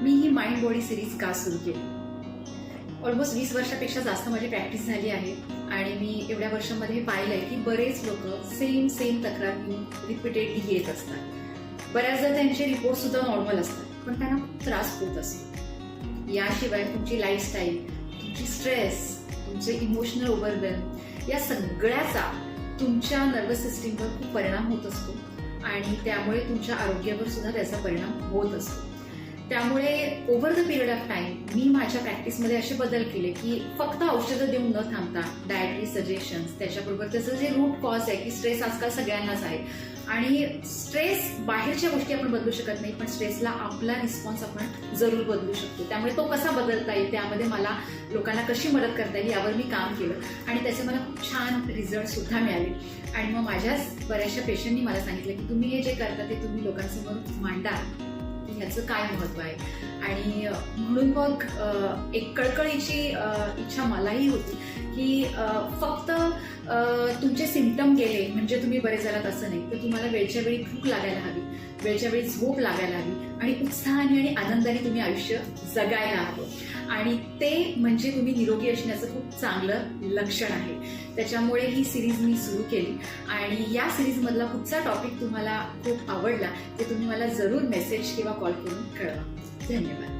मी ही mind body series का सुरू केली? ऑलमोस्ट 20 वर्षापेक्षा जास्त माझी प्रॅक्टिस झाली आहे आणि मी एवढ्या वर्षांमध्ये हे पाहिलंय की बरेच लोक सेम तक्रार घेऊन रिपीटेडली येत असतात. बऱ्याचदा त्यांचे रिपोर्ट सुद्धा नॉर्मल असतात, पण त्यांना खूप त्रास होत असतो. याशिवाय तुमची लाईफस्टाईल, तुमची स्ट्रेस, तुमचे इमोशनल ओव्हरवेल्म या सगळ्याचा तुमच्या नर्वस सिस्टीमवर खूप परिणाम होत असतो आणि त्यामुळे तुमच्या आरोग्यावर सुद्धा त्याचा परिणाम होत असतो. त्यामुळे over the period of time मी माझ्या प्रॅक्टिसमध्ये असे बदल केले की फक्त औषधं देऊन न थांबता डायटरी सजेशन्स, त्याच्याबरोबर त्याचं जे रूट कॉज आहे की स्ट्रेस आजकाल सगळ्यांनाच आहे आणि स्ट्रेस बाहेरच्या गोष्टी आपण बदलू शकत नाही, पण स्ट्रेसला आपला रिस्पॉन्स आपण जरूर बदलू शकतो. त्यामुळे तो कसा बदलता येईल, त्यामध्ये मला लोकांना कशी मदत करता येईल यावर मी काम केलं आणि त्याचे मला खूप छान रिझल्ट सुद्धा मिळाले. आणि मग माझ्याच बऱ्याचशा पेशंटनी मला सांगितलं की तुम्ही हे जे करता ते तुम्ही लोकांसमोर मांडा, ह्याचं काय महत्व आहे. आणि म्हणून मग एक कळकळीची इच्छा मलाही होती की फक्त तुमचे सिम्पटम गेले म्हणजे तुम्ही बरे झालात असं नाही, तर तुम्हाला वेळच्या वेळी भूक लागायला हवी, वेळच्या वेळी झोप लागायला हवी आणि उत्साहाने आणि आनंदाने तुम्ही आयुष्य जगायला हवं. आणि ते म्हणजे तुम्ही निरोगी असण्याचं खूप चांगलं लक्षण आहे. त्याच्यामुळे ही सिरीज मी सुरू केली आणि या सिरीजमधला कुठचा टॉपिक तुम्हाला खूप आवडला ते तुम्ही मला जरूर मेसेज किंवा कॉल करून कळवा. धन्यवाद.